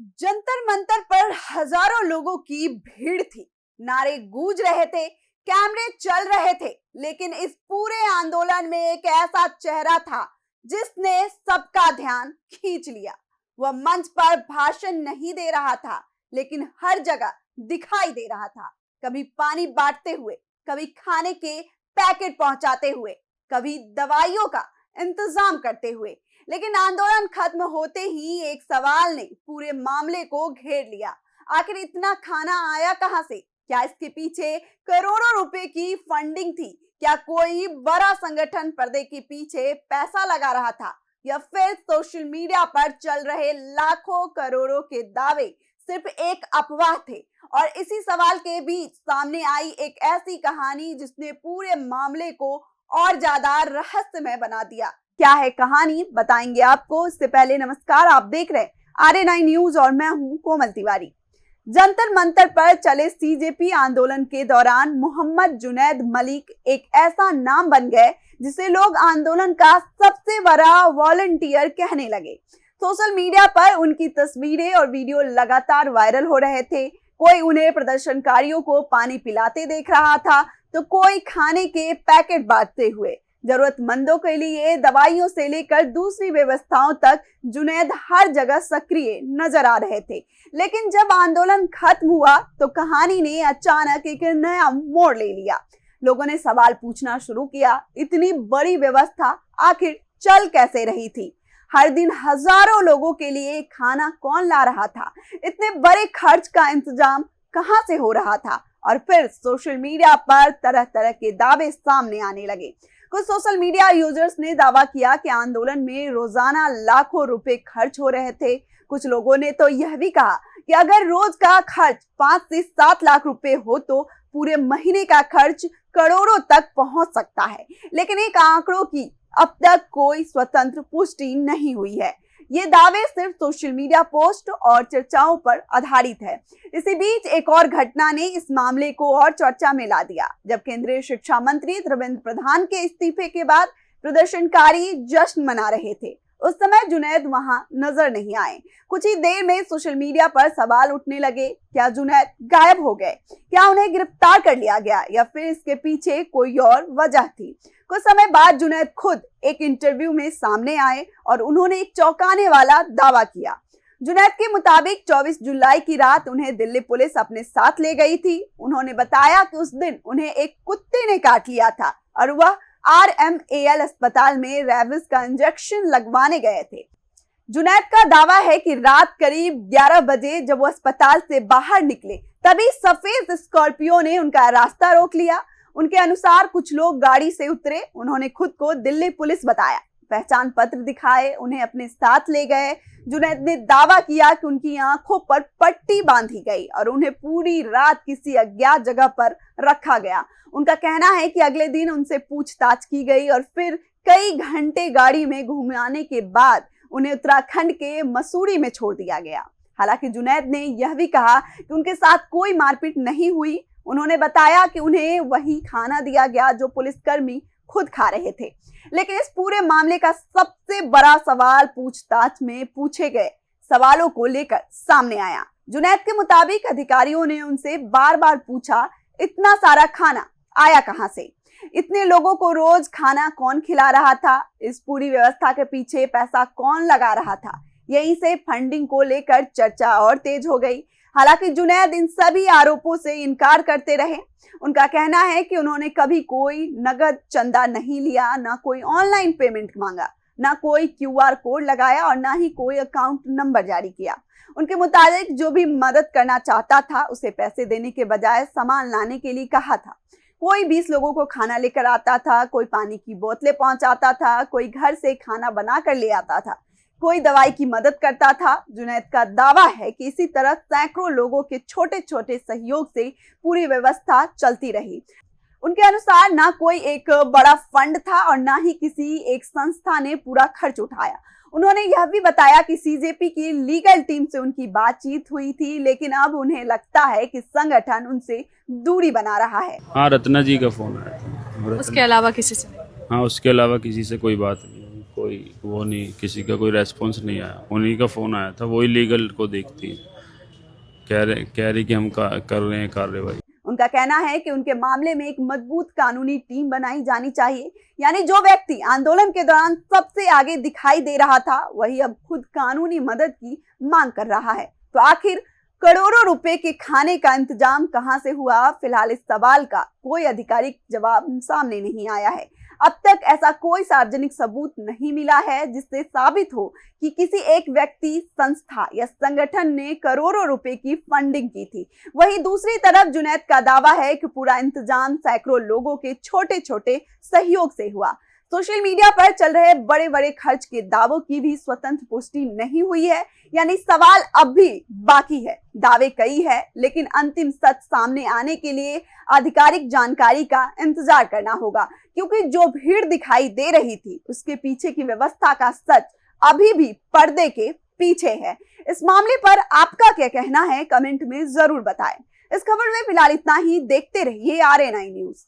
जंतर मंतर पर हजारों लोगों की भीड़ थी। नारे गूंज रहे थे, कैमरे चल रहे थे, लेकिन इस पूरे आंदोलन में एक ऐसा चेहरा था जिसने सबका ध्यान खींच लिया। वह मंच पर भाषण नहीं दे रहा था, लेकिन हर जगह दिखाई दे रहा था। कभी पानी बांटते हुए, कभी खाने के पैकेट पहुंचाते हुए, कभी दवाइयों का इंतजाम करते हुए। लेकिन आंदोलन खत्म होते ही एक सवाल ने पूरे मामले को घेर लिया। आखिर इतना खाना आया कहां से? क्या इसके पीछे करोड़ों रुपए की फंडिंग थी? क्या कोई बड़ा संगठन पर्दे के पीछे पैसा लगा रहा था, या फिर सोशल मीडिया पर चल रहे लाखों करोड़ों के दावे सिर्फ एक अफवाह थे? और इसी सवाल के बीच सामने आई एक ऐसी कहानी जिसने पूरे मामले को और ज्यादा रहस्यमय बना दिया। क्या है कहानी, बताएंगे आपको। इससे पहले नमस्कार, आप देख रहे हैं RA9 न्यूज और मैं हूं कोमल तिवारी। जंतर मंतर पर चले CJP आंदोलन के दौरान मोहम्मद जुनैद मलिक एक ऐसा नाम बन गए जिसे लोग आंदोलन का सबसे बड़ा वॉलंटियर कहने लगे। सोशल मीडिया पर उनकी तस्वीरें और वीडियो लगातार वायरल हो रहे थे। कोई उन्हें प्रदर्शनकारियों को पानी पिलाते देख रहा था, तो कोई खाने के पैकेट बांटते हुए। जरूरतमंदों के लिए दवाइयों से लेकर दूसरी व्यवस्थाओं तक जुनैद हर जगह सक्रिय नजर आ रहे थे। लेकिन जब आंदोलन खत्म हुआ तो कहानी ने अचानक एक नया मोड़ ले लिया। लोगों ने सवाल पूछना शुरू किया, इतनी बड़ी व्यवस्था आखिर चल कैसे रही थी? हर दिन हजारों लोगों के लिए खाना कौन ला रहा था? इतने बड़े खर्च का इंतजाम कहां से हो रहा था? और फिर सोशल मीडिया पर तरह तरह के दावे सामने आने लगे। कुछ सोशल मीडिया यूजर्स ने दावा किया कि आंदोलन में रोजाना लाखों रुपए खर्च हो रहे थे। कुछ लोगों ने तो यह भी कहा कि अगर रोज का खर्च 5 से 7 लाख रुपए हो तो पूरे महीने का खर्च करोड़ों तक पहुंच सकता है। लेकिन एक आंकड़ों की अब तक कोई स्वतंत्र पुष्टि नहीं हुई है। ये दावे सिर्फ सोशल मीडिया पोस्ट और चर्चाओं पर आधारित है। इसी बीच एक और घटना ने इस मामले को और चर्चा में ला दिया। जब केंद्रीय शिक्षा मंत्री धर्मेंद्र प्रधान के इस्तीफे के बाद प्रदर्शनकारी जश्न मना रहे थे, उस समय जुनैद वहां नजर नहीं आए। कुछ ही देर में सोशल मीडिया पर सवाल उठने लगे, क्या जुनैद गायब हो गए? क्या उन्हें गिरफ्तार कर लिया गया, या फिर इसके पीछे कोई और वजह थी? कुछ समय बाद जुनैद खुद एक इंटरव्यू में सामने आए और उन्होंने एक चौंकाने वाला दावा किया। जुनैद के मुताबिक 24 जुलाई की रात उन्हें दिल्ली पुलिस अपने साथ ले गई थी। उन्होंने बताया कि उस दिन उन्हें एक कुत्ते ने काट लिया था और वह RMAL अस्पताल में रेबिस का इंजेक्शन लगवाने गए थे। जुनैद का दावा है कि रात करीब 11 बजे जब वो अस्पताल से बाहर निकले, तभी सफेद स्कॉर्पियो ने उनका रास्ता रोक लिया। उनके अनुसार कुछ लोग गाड़ी से उतरे, उन्होंने खुद को दिल्ली पुलिस बताया, पहचान पत्र दिखाए, उन्हें अपने साथ ले गए। जुनैद ने दावा किया कि उनकी आंखों पर पट्टी बांधी गई और उन्हें पूरी रात किसी अज्ञात जगह पर रखा गया। उनका कहना है कि अगले दिन उनसे पूछताछ की गई और फिर कई घंटे गाड़ी में घुमाने के बाद उन्हें उत्तराखंड के मसूरी में छोड़ दिया गया। हालांकि जुनैद ने यह भी कहा कि उनके साथ कोई मारपीट नहीं हुई। उन्होंने बताया कि उन्हें वही खाना दिया गया जो पुलिसकर्मी खुद खा रहे थे। लेकिन इस पूरे मामले का सबसे बड़ा सवाल पूछताछ में पूछे गए सवालों को लेकर सामने आया। जुनैद के मुताबिक अधिकारियों ने उनसे बार बार पूछा, इतना सारा खाना आया कहां से? इतने लोगों को रोज खाना कौन खिला रहा था? इस पूरी व्यवस्था के पीछे पैसा कौन लगा रहा था? यहीं से फंडिंग को लेकर चर्चा और तेज हो गई। हालांकि जुनैद इन सभी आरोपों से इनकार करते रहे। उनका कहना है कि उन्होंने कभी कोई नगद चंदा नहीं लिया, ना कोई ऑनलाइन पेमेंट मांगा, ना कोई QR कोड लगाया और ना ही कोई अकाउंट नंबर जारी किया। उनके मुताबिक जो भी मदद करना चाहता था उसे पैसे देने के बजाय सामान लाने के लिए कहा था। कोई 20 लोगों को खाना लेकर आता था, कोई पानी की बोतलें पहुंचाता था, कोई घर से खाना बना कर ले आता था, कोई दवाई की मदद करता था। जुनैद का दावा है कि इसी तरह सैकड़ों लोगों के छोटे छोटे सहयोग से पूरी व्यवस्था चलती रही। उनके अनुसार ना कोई एक बड़ा फंड था और ना ही किसी एक संस्था ने पूरा खर्च उठाया। उन्होंने यह भी बताया कि CJP की लीगल टीम से उनकी बातचीत हुई थी, लेकिन अब उन्हें लगता है कि संगठन उनसे दूरी बना रहा है। हाँ, रत्ना जी का फोन आया था। उसके अलावा किसी से? हाँ, उसके अलावा किसी से कोई बात नहीं। कोई वो नहीं, किसी का कोई रेस्पॉन्स नहीं आया। उन्हीं का फ़ोन आया था, वही लीगल को देखती है, कह रही कि हम कर रहे हैं कार्रवाई। उनका कहना है कि उनके मामले में एक मजबूत कानूनी टीम बनाई जानी चाहिए। यानी जो व्यक्ति आंदोलन के दौरान सबसे आगे दिखाई दे रहा था, वही अब खुद कानूनी मदद की मांग कर रहा है। तो आखिर करोड़ों रुपए के खाने का इंतजाम कहां से हुआ? फिलहाल इस सवाल का कोई आधिकारिक जवाब सामने नहीं आया है। अब तक ऐसा कोई सार्वजनिक सबूत नहीं मिला है जिससे साबित हो कि किसी एक व्यक्ति, संस्था या संगठन ने करोड़ों रुपए की फंडिंग की थी। वहीं दूसरी तरफ जुनैद का दावा है कि पूरा इंतजाम सैकड़ों लोगों के छोटे छोटे सहयोग से हुआ। सोशल मीडिया पर चल रहे बड़े बड़े खर्च के दावों की भी स्वतंत्र पुष्टि नहीं हुई है। यानी सवाल अब भी बाकी है। दावे कई है, लेकिन अंतिम सच सामने आने के लिए आधिकारिक जानकारी का इंतजार करना होगा, क्योंकि जो भीड़ दिखाई दे रही थी उसके पीछे की व्यवस्था का सच अभी भी पर्दे के पीछे है। इस मामले पर आपका क्या कहना है, कमेंट में जरूर बताएं। इस खबर में फिलहाल इतना ही। देखते रहिए RA9 न्यूज।